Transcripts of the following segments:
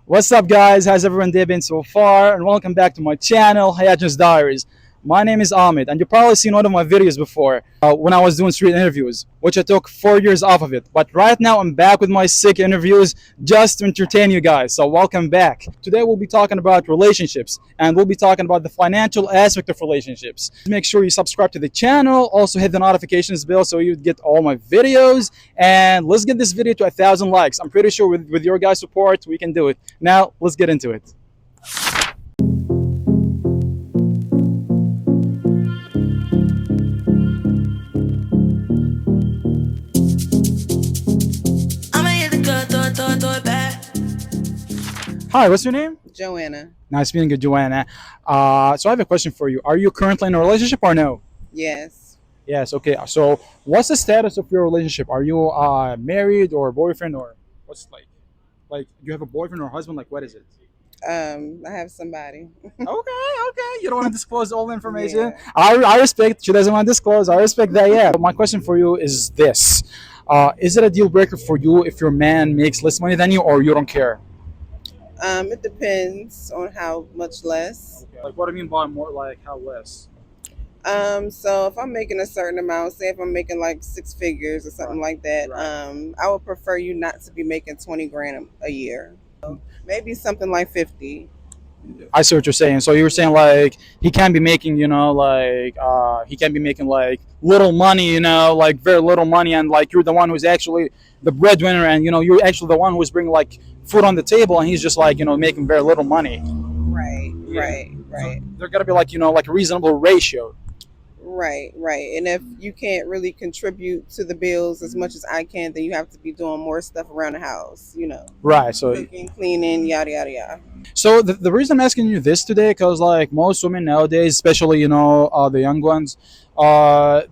What's up, guys? How's everyone day been so far? And welcome back to my channel, Hayat's Diaries. My name is Ahmed, and you've probably seen one of my videos before when I was doing street interviews, which I took 4 years off of it. But right now, I'm back with my sick interviews just to entertain you guys. So, welcome back. Today, we'll be talking about relationships, and we'll be talking about the financial aspect of relationships. Make sure you subscribe to the channel, also hit the notifications bell so you get all my videos. And let's get this video to 1,000 likes. I'm pretty sure with your guys' support, we can do it. Now, let's get into it. I'ma hit the club, throw it back. Hi, what's your name? Joanna. Nice meeting you, Joanna. So I have a question for you. Are you currently in a relationship or no? Yes. Yes. Okay. So what's the status of your relationship? Are you married or boyfriend or what's it like? Like, do you have a boyfriend or husband? Like, what is it? I have somebody. Okay. Okay. You don't want to disclose all the information. Yeah. I respect. She doesn't want to disclose. I respect that. Yeah. My question for you is this: is it a deal breaker for you if your man makes less money than you, or you don't care? It depends on how much less. Okay. Like, what do you mean by more? Like, how less? So if I'm making a certain amount, say if I'm making like six figures or something like that, Right. I would prefer you not to be making 20 grand a year. Maybe something like 50. I see what you're saying. So you were saying like he can be making, like he can be making like little money, like very little money, and like you're the one who's actually the breadwinner, and you're actually the one who's bringing like food on the table, and he's just like making very little money. Right, Yeah. right, So right. there gotta be like like a reasonable ratio. Right, right. And if you can't really contribute to the bills as much as I can, then you have to be doing more stuff around the house. Right. So Cooking, cleaning, yada, yada, yada. the reason I'm asking you this today, because like most women nowadays, especially the young ones,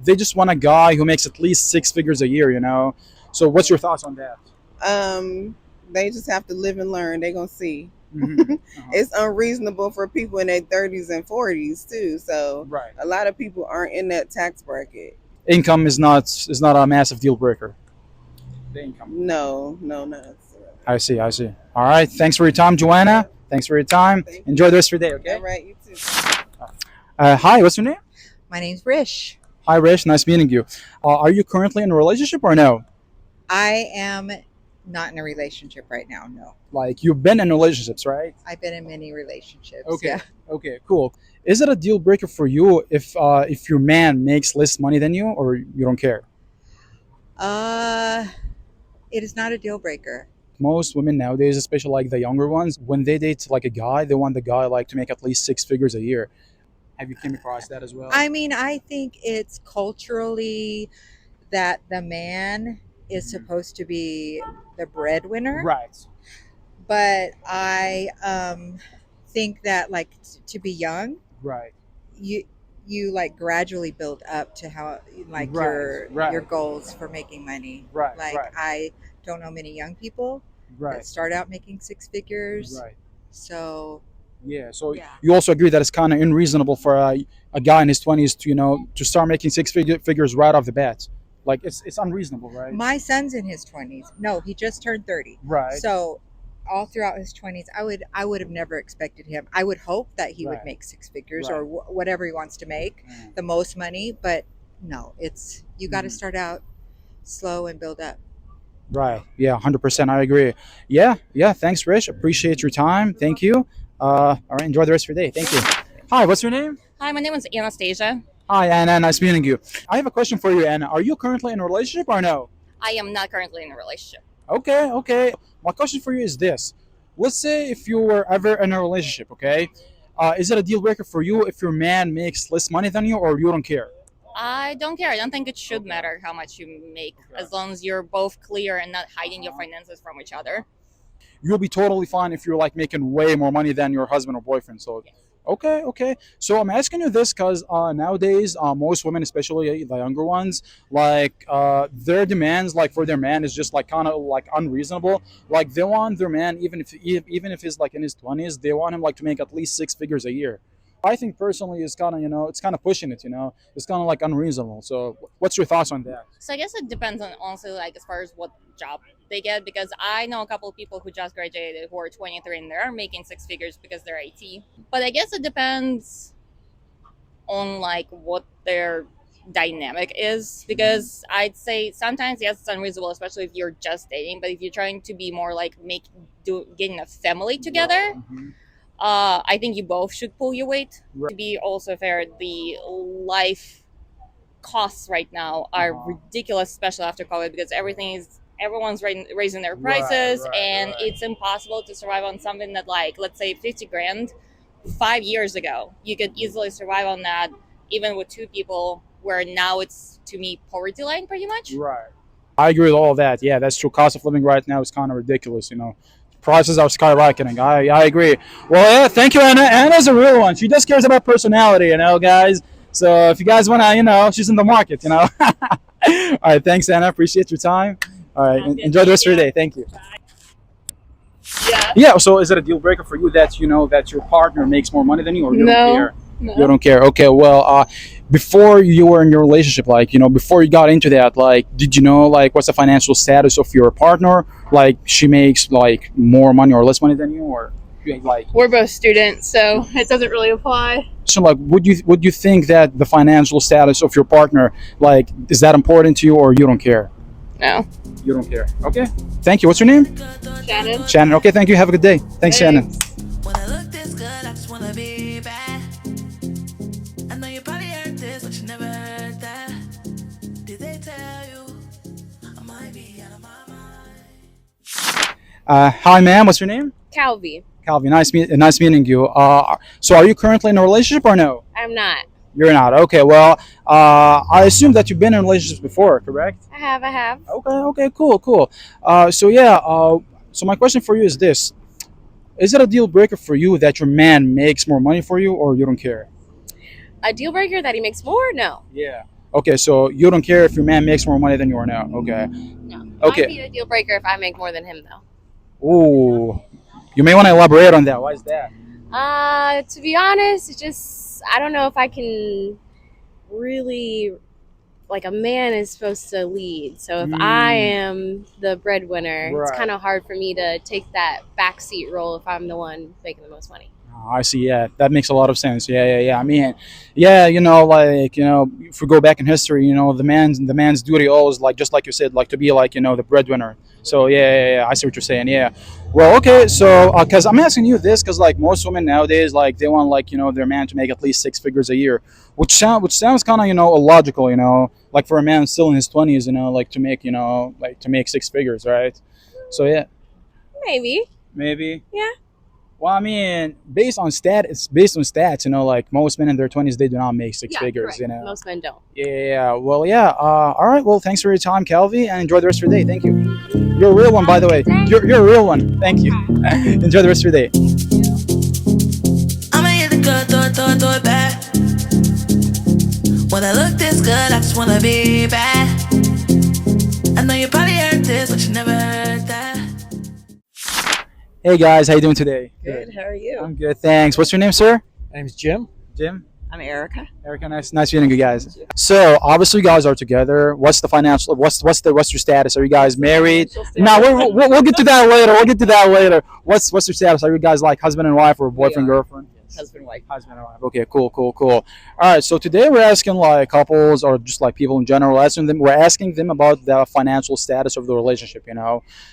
they just want a guy who makes at least six figures a year. So what's your thoughts on that? They just have to live and learn. They're going to see. Mhm. Uh-huh. It's unreasonable for people in their 30s and 40s too. So Right. a lot of people aren't in that tax bracket. Income is not a massive deal breaker. The income. No, no, not necessarily. I see. I see. All right. Thanks for your time, Joanna. Thanks for your time. Thank Enjoy the rest of your day. you. Okay. All right, you too. Hi. What's your name? My name's Rish. Hi, Rich. Nice meeting you. Are you currently in a relationship or no? I am not in a relationship right now. No, Like you've been in relationships, right? I've been in many relationships. Okay. Yeah. Okay. Cool. Is it a deal breaker for you if your man makes less money than you, or you don't care? Uh, it is not a deal breaker. Most women nowadays, especially like the younger ones, when they date like a guy, they want the guy like to make at least six figures a year. Have you came across that as well? I mean, I think it's culturally that the man is supposed to be the breadwinner, Right. but I think that like to be young, Right. you like gradually build up to how like Right, right. your goals for making money. Right. Like Right. I don't know many young people that Right. start out making six figures. Right. So Yeah. So yeah. you also agree that it's kind of unreasonable for a guy in his 20s to to start making figures right off the bat. Like it's unreasonable, right? My son's in his 20s. No, he just turned 30. Right. So all throughout his 20s, I would have never expected him. I would hope that he would Right. make six figures Right. or whatever he wants to make, Mm. the most money, but no, it's you got to Mhm. start out slow and build up. Right. Yeah. 100%. I agree. Yeah. Yeah. Thanks, Rich. Appreciate your time. Thank you. All right. Enjoy the rest of your day. Thank you. Hi. What's your name? Hi, my name is Anastasia. Hi, Anna. Nice meeting you. I have a question for you, Anna. Are you currently in a relationship or no? I am not currently in a relationship. Okay. Okay. My question for you is this: let's say if you were ever in a relationship, okay, is it a deal breaker for you if your man makes less money than you, or you don't care? I don't care. I don't think it should matter how much you make, Okay. as long as you're both clear and not hiding your finances from each other. You'll be totally fine if you're like making way more money than your husband or boyfriend. So, okay, okay. So I'm asking you this because nowadays, most women, especially the younger ones, like their demands, like for their man, is just like kind of like unreasonable. Like they want their man, even if he's like in his 20s, they want him like to make at least six figures a year. I think personally, it's kind of it's kind of pushing it. It's kind of like unreasonable. So, what's your thoughts on that? So I guess it depends on also like as far as what job they get, because I know a couple of people who just graduated who are 23 and they're making six figures because they're IT. But I guess it depends on like what their dynamic is, because I'd say sometimes yes, it's unreasonable, especially if you're just dating. But if you're trying to be more like getting a family together, I think you both should pull your weight. To be also fair, the life costs right now are ridiculous, especially after COVID, because everyone's raising their prices, and it's impossible to survive on something that, like, let's say 50 grand 5 years ago, you could easily survive on that, even with two people, where now it's, to me, poverty line pretty much. Right. I agree with all that. Yeah, that's true. Cost of living right now is kind of ridiculous. Prices are skyrocketing. I agree. Well, yeah, thank you, Anna. Anna's a real one. She just cares about personality, guys. So if you guys want to, she's in the market, All right, thanks, Anna. Appreciate your time. All right, enjoy the rest of your day. Thank you. Yeah. Yeah. So is it a deal breaker for you that that your partner makes more money than you, or you don't care? No. You don't care. Okay. Well, before you were in your relationship, like before you got into that, like, did you know like what's the financial status of your partner? Like, she makes like more money or less money than you, or like? We're both students, so it doesn't really apply. So like, would you think that the financial status of your partner, like, is that important to you, or you don't care? No. You don't care. Okay. Thank you. What's your name? Shannon. Shannon. Okay. Thank you. Have a good day. Thanks, Shannon. When I look this good, I just wanna be bad. I know you probably heard this, but you never heard that. Did they tell you I might be out of my mind? Hi, ma'am. What's your name? Calvie. Calvie. Nice meeting you. So are you currently in a relationship or no? I'm not. You're not. Okay. Well, I assume that you've been in relationships before, correct? I have. Okay. Cool. So yeah. So my question for you is this: is it a deal breaker for you that your man makes more money for you, or you don't care? A deal breaker that he makes more? No. Yeah. Okay. So you don't care if your man makes more money than you or no? Okay. No. Okay. Might be a deal breaker if I make more than him, though. Ooh. You may want to elaborate on that. Why is that? To be honest, it's just, I don't know if I can really, like, a man is supposed to lead. So if I am the breadwinner, it's Right. kind of hard for me to take that backseat role if I'm the one making the most money. Oh, I see. Yeah, that makes a lot of sense. Yeah. I mean, yeah, if we go back in history, the man's duty always, like, just like you said, like, to be like, the breadwinner. So yeah, I see what you're saying. Yeah. Well, okay. So, because I'm asking you this, because like most women nowadays, like, they want, like, their man to make at least 6 figures a year, which sounds kind of illogical, like for a man still in his 20s, like to make 6 figures, right? So yeah, Maybe. maybe. Yeah. Well, I mean, based on stats, like most men in their 20s, they do not make six figures, correct. Most men don't. Yeah. Well, yeah. All right. Well, thanks for your time, Calvie, and enjoy the rest of your day. Thank you. You're a real one, by the way. You're a real one. Thank you. Enjoy the rest of your day. I'ma hit the good, throw it back. When I look this good, I just wanna be bad. I know you probably heard this, but you never heard that. Hey guys, how you doing today? Good. How are you? I'm good, thanks. What's your name, sir? My name's Jim. Jim. I'm Erica. Erica, nice meeting you guys. So obviously you guys are together. What's the financial? What's your status? Are you guys married? No, we'll get to that later. What's your status? Are you guys like husband and wife, or boyfriend girlfriend? Husband, wife. Husband and wife. Okay, cool. All right, so today we're asking like couples or just like people in general, we're asking them about the financial status of the relationship.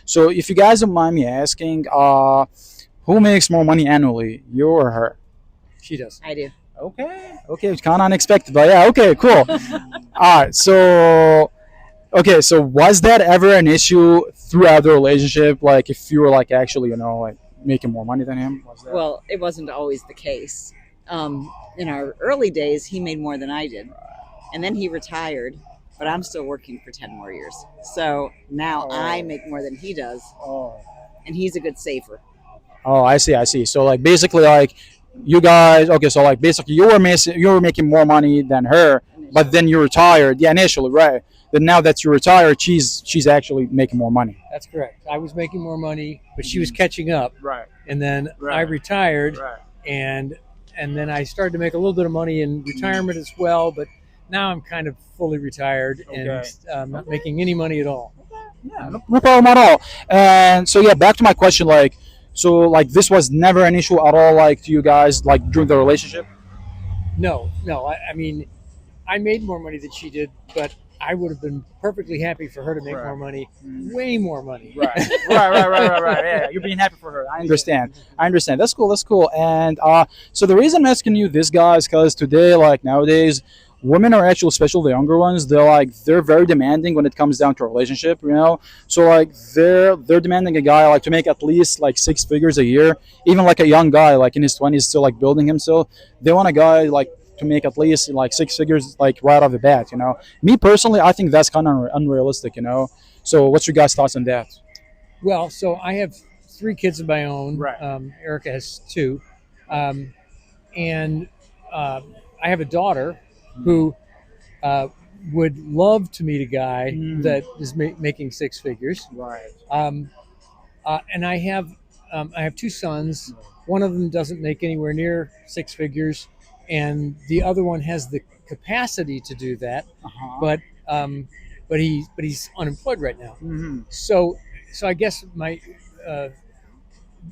So if you guys don't mind me asking, who makes more money annually, you or her? She does. I do. Okay, it's kind of unexpected, but yeah, okay, cool. All right, so was that ever an issue throughout the relationship? Like, if you were like actually, like making more money than him? Was that... Well, it wasn't always the case. In our early days, he made more than I did, and then he retired. But I'm still working for 10 more years, so now I make more than he does, and he's a good saver. Oh, I see. So like basically, like you guys, okay, so like basically you were making more money than her, but then you retired. Yeah, initially, right? Then now that you retired, she's actually making more money. That's correct. I was making more money, but she was catching up. Right. And then I retired, and then I started to make a little bit of money in retirement as well. But now I'm kind of fully retired and not making any money at all. Yeah, no problem at all. And so yeah, back to my question. Like, so like this was never an issue at all. Like to you guys, like during the relationship. No, no. I mean, I made more money than she did, but I would have been perfectly happy for her to make Right. more money, way more money. Right. Yeah, you're being happy for her. I understand. I understand. That's cool. That's cool. And so the reason I'm asking you this, guys, because today, like nowadays, women are actually, especially the younger ones, they're very demanding when it comes down to a relationship. You know, so like they're demanding a guy like to make at least like 6 figures a year. Even like a young guy, like in his 20s, still like building himself. They want a guy like to make at least like 6 figures like right off the bat. You know, me personally, I think that's kind of unrealistic. You know, so what's your guys' thoughts on that? Well, so I have 3 kids of my own. Right. Erica has 2, um, and I have a daughter who uh, would love to meet a guy that is making 6 figures. Right. Um, and I have 2 sons. One of them doesn't make anywhere near 6 figures, and the other one has the capacity to do that, Uh-huh. but he's unemployed right now. Mhm. So I guess uh,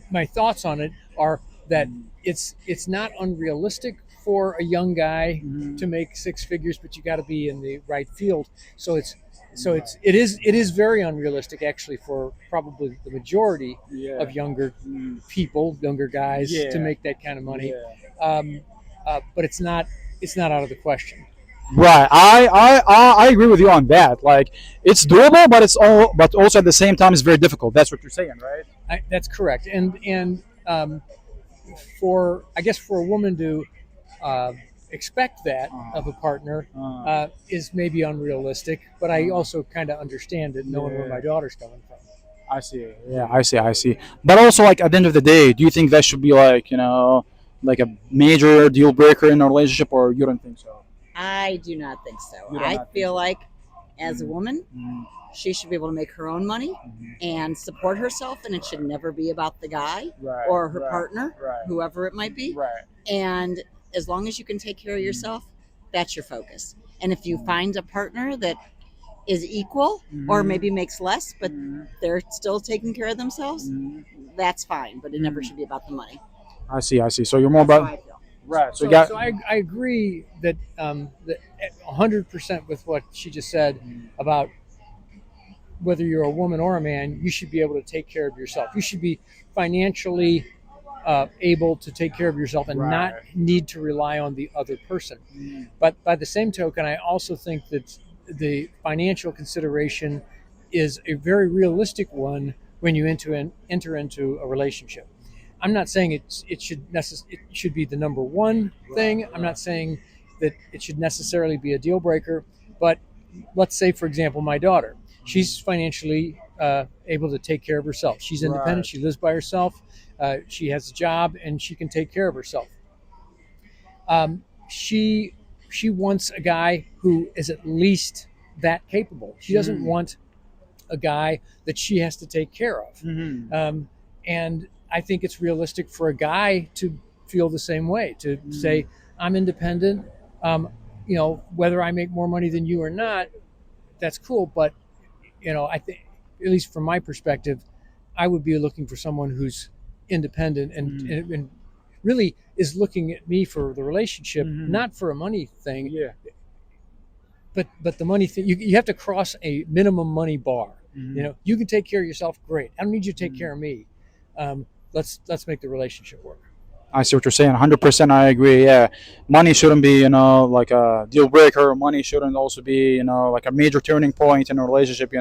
my thoughts on it are that it's not unrealistic for a young guy to make 6 figures, but you got to be in the right field. It is very unrealistic actually for probably the majority Yeah. of younger people, younger guys, Yeah. to make that kind of money. Yeah. But it's not out of the question. Right. I agree with you on that. Like it's doable, but also at the same time it's very difficult. That's what you're saying, right? That's correct. And for I guess for a woman to uh, expect that of a partner is maybe unrealistic. But I also kind of understand it, knowing where my daughter's coming from. I see. Yeah, I see. But also, like at the end of the day, do you think that should be like like a major deal breaker in a relationship, or you don't think so? I do not think so. You do I not think feel so. like as a woman, she should be able to make her own money and support herself, and it should never be about the guy Right. or her right, partner, Right. whoever it might be. Right. And as long as you can take care of yourself, that's your focus. And if you find a partner that is equal or maybe makes less, but they're still taking care of themselves, that's fine. But it never should be about the money. I see. I see. So you're more That's how about I feel. right. So So, you got so I agree that 100% with what she just said about whether you're a woman or a man, you should be able to take care of yourself. You should be financially able to take care of yourself and not Right. need to rely on the other person. But by the same token, I also think that the financial consideration is a very realistic one when you enter into a relationship. I'm not saying it should be the number one thing. I'm not saying that it should necessarily be a deal breaker. But let's say, for example, my daughter. She's financially able to take care of herself. She's independent. Right. She lives by herself. She has a job and she can take care of herself. She wants a guy who is at least that capable. She doesn't want a guy that she has to take care of. And I think it's realistic for a guy to feel the same way, to say, I'm independent. Whether I make more money than you or not, that's cool. But, I think, at least from my perspective, I would be looking for someone who's independent and really is looking at me for the relationship, not for a money thing, yeah. but the money thing. You have to cross a minimum money bar. You can take care of yourself, great. I don't need you to take care of me. Let's make the relationship work. I see what you're saying. 100%. I agree. Yeah, money shouldn't be like a deal breaker. Money shouldn't also be like a major turning point in a relationship.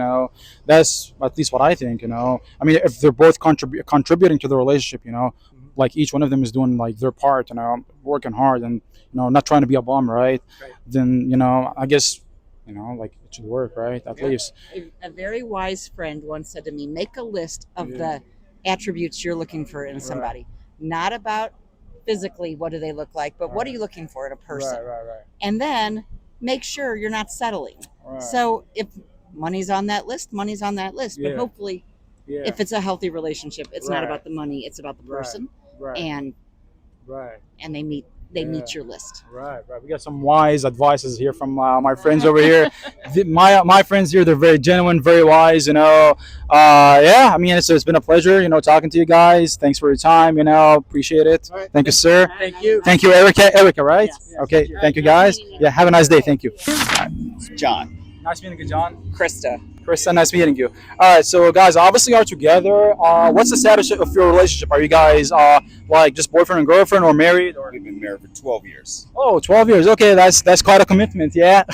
That's at least what I think. I mean, if they're both contributing to the relationship, like each one of them is doing like their part. Working hard and not trying to be a bum, right? Then I guess like it should work, right? At least. A very wise friend once said to me, make a list of the attributes you're looking for in somebody. Not about physically what do they look like, but what are you looking for in a person? Right. And then make sure you're not settling. So if money's on that list, money's on that list. But Yeah. hopefully, Yeah. if it's a healthy relationship, it's not Right. about the money, it's about the person. Right. And Right. they meet they meet your list. Right, right. We got some wise advices here from my friends over here. My friends here, they're very genuine, very wise. Yeah. I mean, it's been a pleasure, talking to you guys. Thanks for your time. Appreciate it. All right. Thank you, sir. Thank you. Thank you, Erica. Erica, right? Okay. Thank you, guys. Yeah. Have a nice day. Thank you. John. Nice meeting you, John. Krista. Krista, nice meeting you. All right, so guys, obviously are together. What's the status of your relationship? Are you guys like just boyfriend and girlfriend or married? Or We've been married for 12 years. oh, 12 years. Okay, that's quite a commitment. Yeah.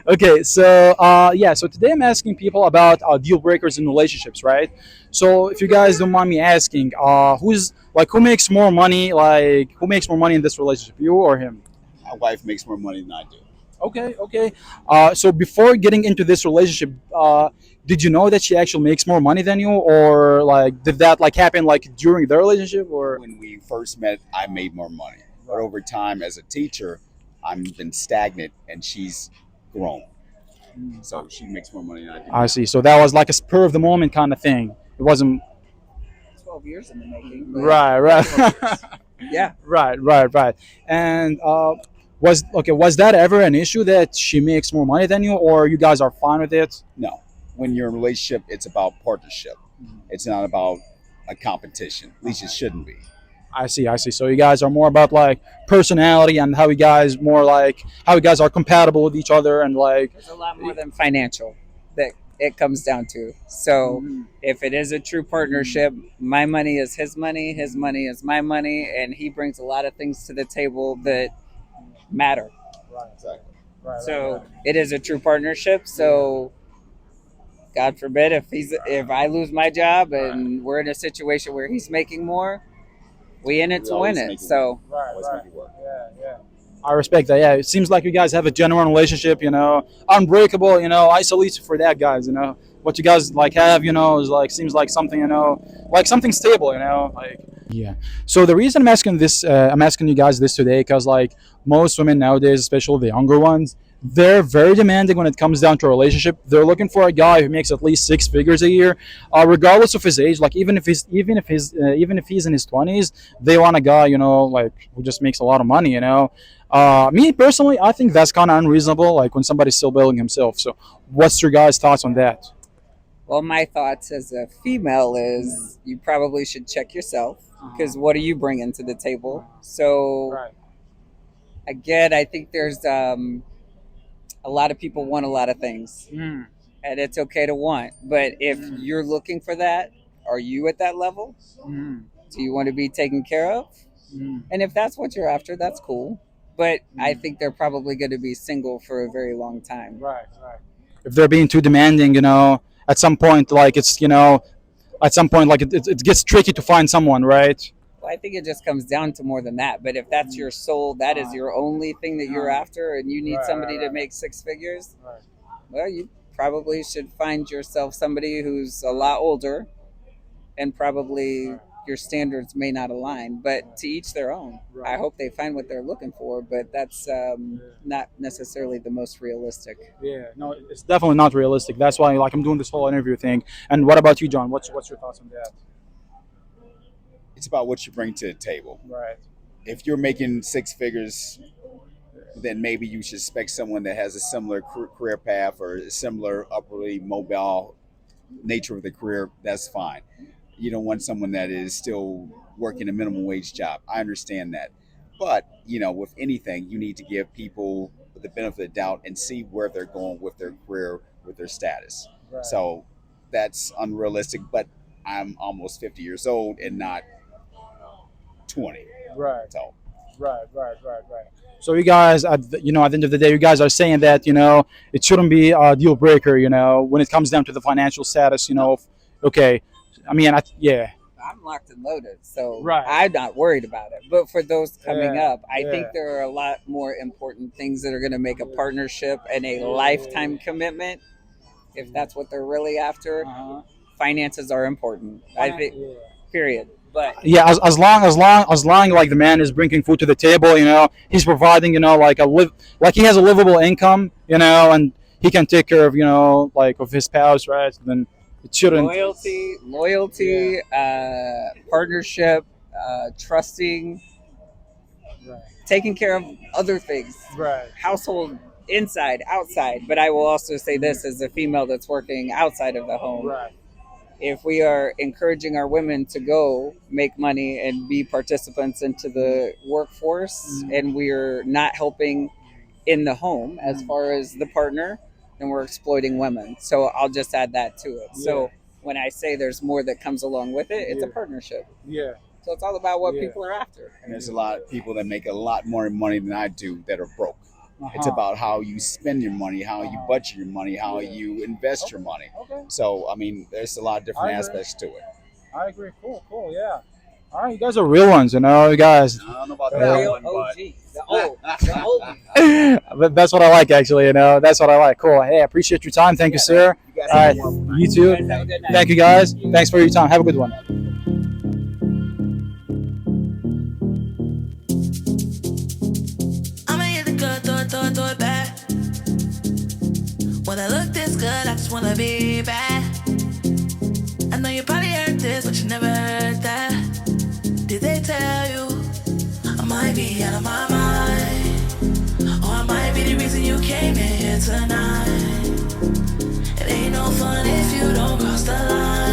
Okay, so yeah, so today I'm asking people about deal breakers in relationships, right? So if you guys don't mind me asking, who makes more money? Like who makes more money in this relationship, you or him? My wife makes more money than I do. Okay, okay. So before getting into this relationship, did you know that she actually makes more money than you, or like did that like happen like during the relationship, or? When we first met, I made more money. But over time, as a teacher, I've been stagnant and she's grown. So she makes more money than I do. I see. So that was like a spur of the moment kind of thing. It wasn't. 12 years in the making. but- Right, right. Yeah. Right. And was that ever an issue that she makes more money than you, or you guys are fine with it? No. When you're in a relationship, it's about partnership. It's not about a competition. At least it shouldn't be. I see. So you guys are more about like personality and how you guys are compatible with each other and like. There's a lot more than financial that it comes down to. So if it is a true partnership, my money is his money is my money, and he brings a lot of things to the table that matter. Exactly. So it is a true partnership. So God forbid if I lose my job and we're in a situation where he's making more, we in it We to always win make it. it So Always make it work. I respect that. Yeah, it seems like you guys have a genuine relationship. Unbreakable. Isolated for that, guys. What you guys like have. Is like seems like something. Like something stable. Like. Yeah. So the reason I'm asking you guys this today, because like most women nowadays, especially the younger ones, they're very demanding when it comes down to a relationship. They're looking for a guy who makes at least 6 figures a year, regardless of his age. Like even if he's in his 20s, they want a guy like who just makes a lot of money. Me personally, I think that's kind of unreasonable. Like when somebody's still building himself. So what's your guys' thoughts on that? well, my thoughts as a female is you probably should check yourself, because what are you bringing to the table? So again, I think there's a lot of people want a lot of things, and it's okay to want. But if you're looking for that, are you at that level? Do you want to be taken care of? And if that's what you're after, that's cool. But I think they're probably going to be single for a very long time. Right. If they're being too demanding, at some point, like it gets tricky to find someone, right? Well, I think it just comes down to more than that. But if that's your soul, that is your only thing that you're after, and you need somebody to make 6 figures, well, you probably should find yourself somebody who's a lot older, and probably your standards may not align, but to each their own. I hope they find what they're looking for, but that's not necessarily the most realistic. Yeah, no, it's definitely not realistic. That's why like I'm doing this whole interview thing. And what about you, John? What's your thoughts on that? It's about what you bring to the table. Right. If you're making 6 figures, then maybe you should expect someone that has a similar career path or a similar upwardly mobile nature of the career. That's fine. You don't want someone that is still working a minimum wage job. I understand that. But, with anything, you need to give people the benefit of the doubt and see where they're going with their career, with their status. Right. So that's unrealistic, but I'm almost 50 years old and not 20. Right. So Right. So you guys, at the end of the day, you guys are saying that it shouldn't be a deal breaker. When it comes down to the financial status. Okay. I mean, yeah. I'm locked and loaded, so Right. I'm not worried about it. But for those coming Yeah, up, I think there are a lot more important things that are going to make a partnership and a lifetime commitment. If that's what they're really after, finances are important. I think, period. But Yeah, as long like the man is bringing food to the table, he's providing, like like he has a livable income, and he can take care of, like of his spouse, right? Then it shouldn't. loyalty, partnership, trusting. taking care of other things, Right. household, inside, outside. But I will also say this as a female that's working outside of the home. Right. If we are encouraging our women to go make money and be participants into the workforce, and we're not helping in the home as far as the partner, then we're exploiting women. So I'll just add that to it. So when I say there's more that comes along with it, it's a partnership. Yeah. So it's all about what Yeah. people are after. And there's a lot of people that make a lot more money than I do that are broke. It's Uh-huh. about how you spend your money, how you budget your money, how you invest your money. Okay. So, I mean, there's a lot of different I agree. aspects to it. I agree. Cool. Cool. Yeah. All right, you guys are real ones, you know, you guys. I don't know about Yeah. that Real one, but OG. The old. But that's what I like, actually. You know, that's what I like. Cool. Hey, I appreciate your time. Thank you, sir. you guys All right, have one. you too. Have a good night. Thank you, guys. Thanks for your time. Have a good one. I'ma hit the good, throw it back. When I look this good, I just wanna be bad. I know you probably heard this, but you never heard that. Did they tell you I might be out of my mind? Or I might be the reason you came in here tonight. It ain't no fun if you don't cross the line.